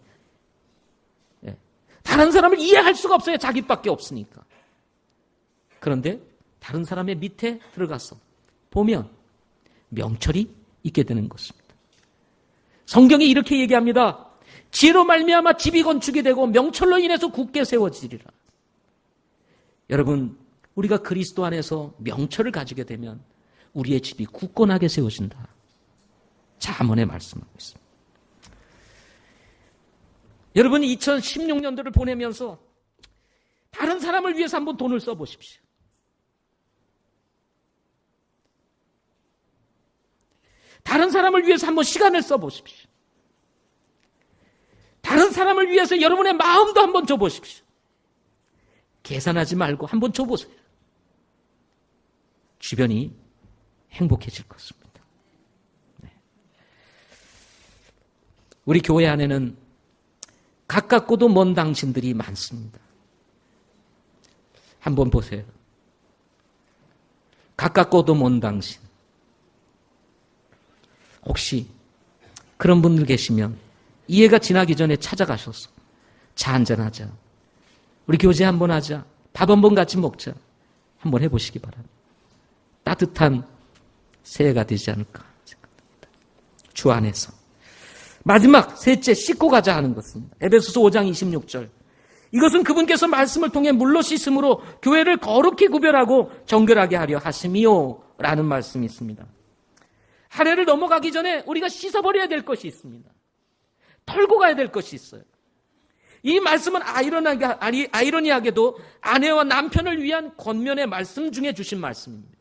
다른 사람을 이해할 수가 없어요. 자기밖에 없으니까. 그런데 다른 사람의 밑에 들어가서 보면 명철이 있게 되는 것입니다. 성경이 이렇게 얘기합니다. 지혜로 말미암아 집이 건축이 되고 명철로 인해서 굳게 세워지리라. 여러분, 우리가 그리스도 안에서 명철을 가지게 되면 우리의 집이 굳건하게 세워진다. 잠언에 말씀하고 있습니다. 여러분, 2016년도를 보내면서 다른 사람을 위해서 한번 돈을 써보십시오. 다른 사람을 위해서 한번 시간을 써보십시오. 다른 사람을 위해서 여러분의 마음도 한번 줘보십시오. 계산하지 말고 한번 줘보세요. 주변이 행복해질 것입니다. 네. 우리 교회 안에는 가깝고도 먼 당신들이 많습니다. 한번 보세요. 가깝고도 먼 당신. 혹시 그런 분들 계시면 이해가 지나기 전에 찾아가셔서 차 한잔하자. 우리 교제 한번 하자. 밥 한번 같이 먹자. 한번 해보시기 바랍니다. 따뜻한 새해가 되지 않을까 생각합니다. 주 안에서. 마지막 셋째 씻고 가자 하는 것입니다. 에베소서 5장 26절. 이것은 그분께서 말씀을 통해 물로 씻음으로 교회를 거룩히 구별하고 정결하게 하려 하심이요 라는 말씀이 있습니다. 한 해를 넘어가기 전에 우리가 씻어버려야 될 것이 있습니다. 털고 가야 될 것이 있어요. 이 말씀은 아이러니하게도 아내와 남편을 위한 권면의 말씀 중에 주신 말씀입니다.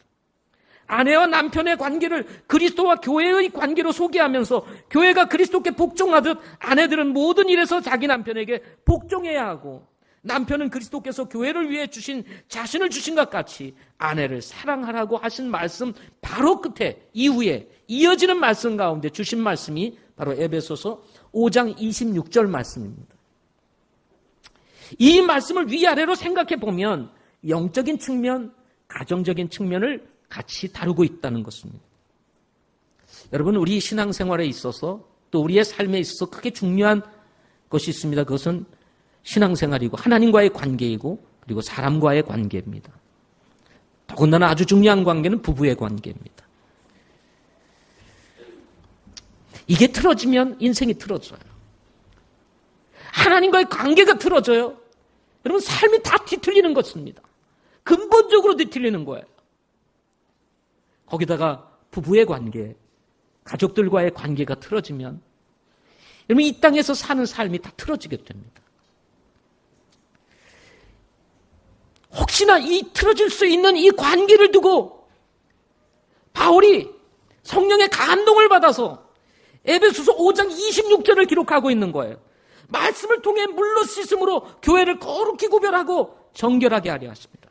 아내와 남편의 관계를 그리스도와 교회의 관계로 소개하면서 교회가 그리스도께 복종하듯 아내들은 모든 일에서 자기 남편에게 복종해야 하고, 남편은 그리스도께서 교회를 위해 주신 자신을 주신 것 같이 아내를 사랑하라고 하신 말씀 바로 끝에 이후에 이어지는 말씀 가운데 주신 말씀이 바로 에베소서 5장 26절 말씀입니다. 이 말씀을 위아래로 생각해 보면 영적인 측면, 가정적인 측면을 같이 다루고 있다는 것입니다. 여러분, 우리 신앙생활에 있어서 또 우리의 삶에 있어서 크게 중요한 것이 있습니다. 그것은 신앙생활이고 하나님과의 관계이고 그리고 사람과의 관계입니다. 더군다나 아주 중요한 관계는 부부의 관계입니다. 이게 틀어지면 인생이 틀어져요. 하나님과의 관계가 틀어져요. 여러분, 삶이 다 뒤틀리는 것입니다. 근본적으로 뒤틀리는 거예요. 거기다가 부부의 관계, 가족들과의 관계가 틀어지면 여러분, 이 땅에서 사는 삶이 다 틀어지게 됩니다. 혹시나 이 틀어질 수 있는 이 관계를 두고 바울이 성령의 감동을 받아서 에베소서 5장 26절을 기록하고 있는 거예요. 말씀을 통해 물로 씻음으로 교회를 거룩히 구별하고 정결하게 하려 하십니다.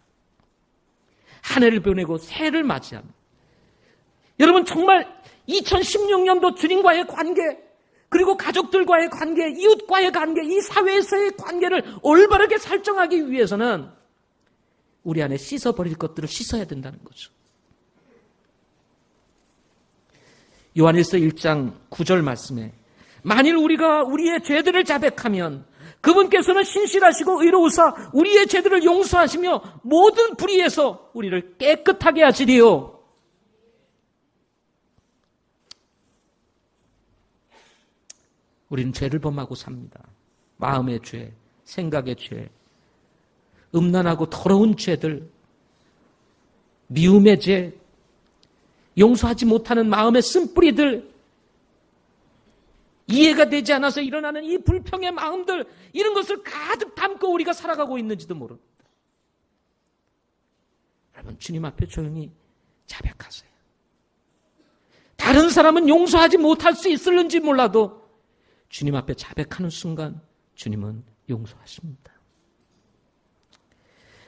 한 해를 보내고 새해를 맞이합니다. 여러분, 정말 2016년도 주님과의 관계, 그리고 가족들과의 관계, 이웃과의 관계, 이 사회에서의 관계를 올바르게 설정하기 위해서는 우리 안에 씻어버릴 것들을 씻어야 된다는 거죠. 요한일서 1장 9절 말씀에 만일 우리가 우리의 죄들을 자백하면 그분께서는 신실하시고 의로우사 우리의 죄들을 용서하시며 모든 불의에서 우리를 깨끗하게 하시리요. 우리는 죄를 범하고 삽니다. 마음의 죄, 생각의 죄, 음란하고 더러운 죄들, 미움의 죄, 용서하지 못하는 마음의 쓴뿌리들, 이해가 되지 않아서 일어나는 이 불평의 마음들, 이런 것을 가득 담고 우리가 살아가고 있는지도 모릅니다. 여러분, 주님 앞에 조용히 자백하세요. 다른 사람은 용서하지 못할 수 있을는지 몰라도 주님 앞에 자백하는 순간 주님은 용서하십니다.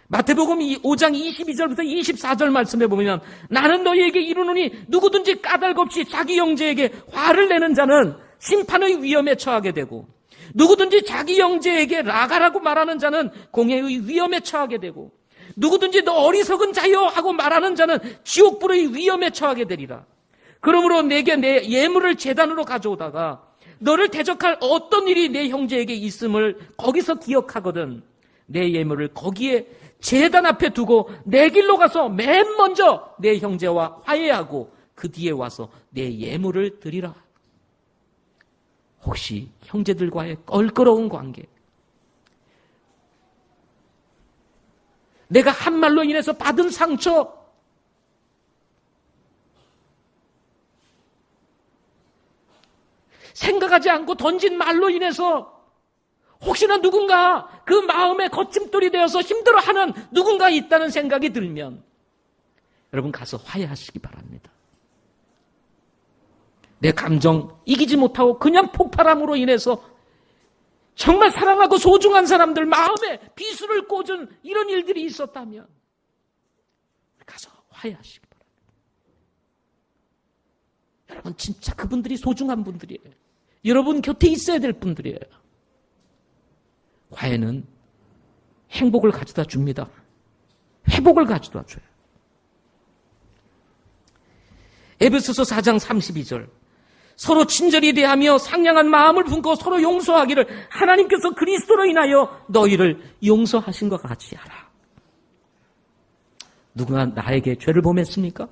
마태복음 5장 22절부터 24절 말씀에 보면 나는 너희에게 이르노니 누구든지 까닭 없이 자기 형제에게 화를 내는 자는 심판의 위험에 처하게 되고 누구든지 자기 형제에게 라가라고 말하는 자는 공회의 위험에 처하게 되고 누구든지 너 어리석은 자여 하고 말하는 자는 지옥불의 위험에 처하게 되리라. 그러므로 내게 내 예물을 제단으로 가져오다가 너를 대적할 어떤 일이 내 형제에게 있음을 거기서 기억하거든 내 예물을 거기에 제단 앞에 두고 내 길로 가서 맨 먼저 내 형제와 화해하고 그 뒤에 와서 내 예물을 드리라. 혹시 형제들과의 껄끄러운 관계, 내가 한 말로 인해서 받은 상처, 생각하지 않고 던진 말로 인해서 혹시나 누군가 그 마음에 거침돌이 되어서 힘들어하는 누군가 있다는 생각이 들면 여러분 가서 화해하시기 바랍니다. 내 감정 이기지 못하고 그냥 폭발함으로 인해서 정말 사랑하고 소중한 사람들 마음에 비수를 꽂은 이런 일들이 있었다면 가서 화해하시기 바랍니다. 여러분 진짜 그분들이 소중한 분들이에요. 여러분 곁에 있어야 될 분들이에요. 화해는 행복을 가져다 줍니다. 회복을 가져다 줘요. 에베소서 4장 32절 서로 친절히 대하며 상냥한 마음을 품고 서로 용서하기를 하나님께서 그리스도로 인하여 너희를 용서하신 것 같이 하라. 누군가 나에게 죄를 범했습니까?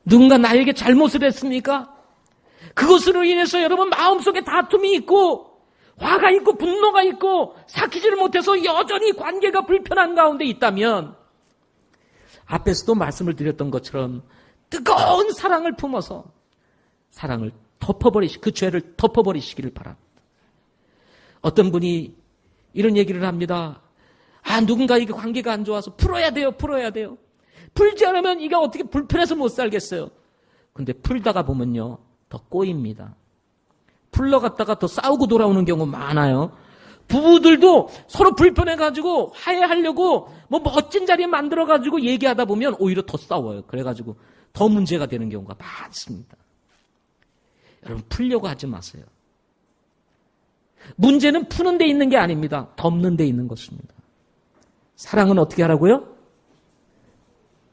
누군가 나에게 잘못을 했습니까? 그것으로 인해서 여러분 마음속에 다툼이 있고 화가 있고 분노가 있고 삭히지를 못해서 여전히 관계가 불편한 가운데 있다면 앞에서도 말씀을 드렸던 것처럼 뜨거운 사랑을 품어서 사랑을 그 죄를 덮어버리시기를 바랍니다. 어떤 분이 이런 얘기를 합니다. 누군가에게 관계가 안 좋아서 풀어야 돼요. 풀지 않으면 이게 어떻게 불편해서 못 살겠어요. 근데 풀다가 보면요, 더 꼬입니다. 풀러갔다가 더 싸우고 돌아오는 경우 많아요. 부부들도 서로 불편해가지고 화해하려고 뭐 멋진 자리 만들어가지고 얘기하다 보면 오히려 더 싸워요. 그래가지고 더 문제가 되는 경우가 많습니다. 여러분, 풀려고 하지 마세요. 문제는 푸는 데 있는 게 아닙니다. 덮는 데 있는 것입니다. 사랑은 어떻게 하라고요?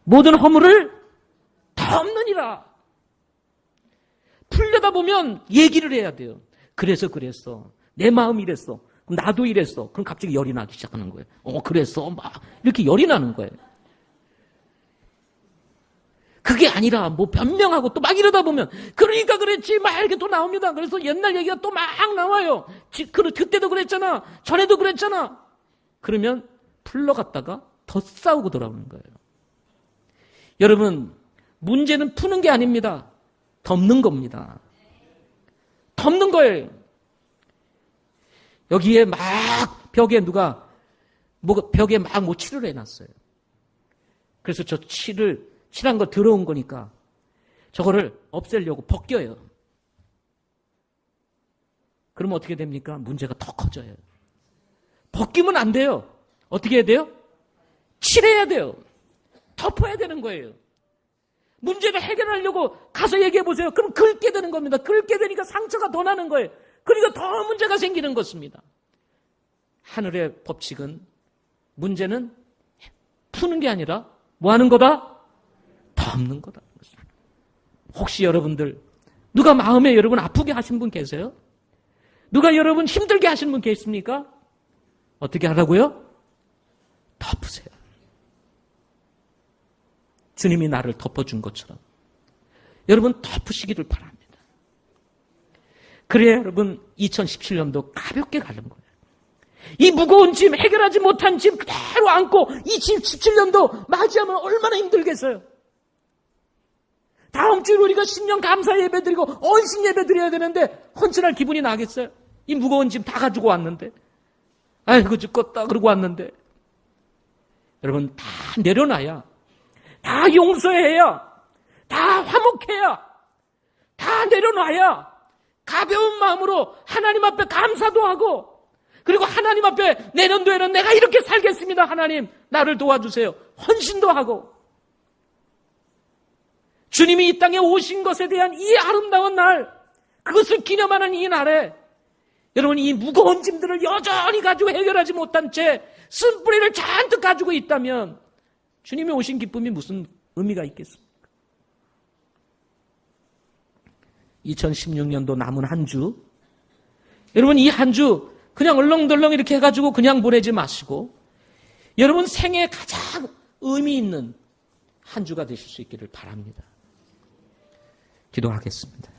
모든 허물을 덮느니라. 풀려다 보면 얘기를 해야 돼요. 그래서 그랬어. 내 마음이 이랬어. 그럼 나도 이랬어. 그럼 갑자기 열이 나기 시작하는 거예요. 그랬어. 막 이렇게 열이 나는 거예요. 그게 아니라 뭐 변명하고 또 막 이러다 보면 그러니까 그랬지 막 이렇게 또 나옵니다. 그래서 옛날 얘기가 또 막 나와요. 그때도 그랬잖아. 전에도 그랬잖아. 그러면 풀러갔다가 더 싸우고 돌아오는 거예요. 여러분, 문제는 푸는 게 아닙니다. 덮는 겁니다. 덮는 거예요. 여기에 막 벽에 벽에 막 칠을 해놨어요. 그래서 저 칠한 거 더러운 거니까 저거를 없애려고 벗겨요. 그러면 어떻게 됩니까? 문제가 더 커져요. 벗기면 안 돼요. 어떻게 해야 돼요? 칠해야 돼요. 덮어야 되는 거예요. 문제를 해결하려고 가서 얘기해 보세요. 그럼 긁게 되는 겁니다. 긁게 되니까 상처가 더 나는 거예요. 그러니까 더 문제가 생기는 것입니다. 하늘의 법칙은 문제는 푸는 게 아니라 뭐 하는 거다? 덮는 거다. 혹시 여러분들 누가 마음에 여러분 아프게 하신 분 계세요? 누가 여러분 힘들게 하신 분 계십니까? 어떻게 하라고요? 덮으세요. 주님이 나를 덮어준 것처럼 여러분 덮으시기를 바랍니다. 그래야 여러분 2017년도 가볍게 가는 거예요. 이 무거운 짐, 해결하지 못한 짐 그대로 안고 2017년도 맞이하면 얼마나 힘들겠어요. 다음 주에 우리가 신년 감사 예배 드리고 언신 예배 드려야 되는데 헌신할 기분이 나겠어요? 이 무거운 짐 다 가지고 왔는데 아이고 죽겠다 그러고 왔는데 여러분 다 내려놔야, 다 용서해야, 다 화목해야, 다 내려놔야 가벼운 마음으로 하나님 앞에 감사도 하고, 그리고 하나님 앞에 내년도에는 내가 이렇게 살겠습니다. 하나님 나를 도와주세요. 헌신도 하고, 주님이 이 땅에 오신 것에 대한 이 아름다운 날, 그것을 기념하는 이 날에 여러분 이 무거운 짐들을 여전히 가지고 해결하지 못한 채 쓴뿌리를 잔뜩 가지고 있다면 주님이 오신 기쁨이 무슨 의미가 있겠습니까? 2016년도 남은 한 주, 여러분 이 한 주 그냥 얼렁덜렁 이렇게 해가지고 그냥 보내지 마시고 여러분 생에 가장 의미 있는 한 주가 되실 수 있기를 바랍니다. 기도하겠습니다.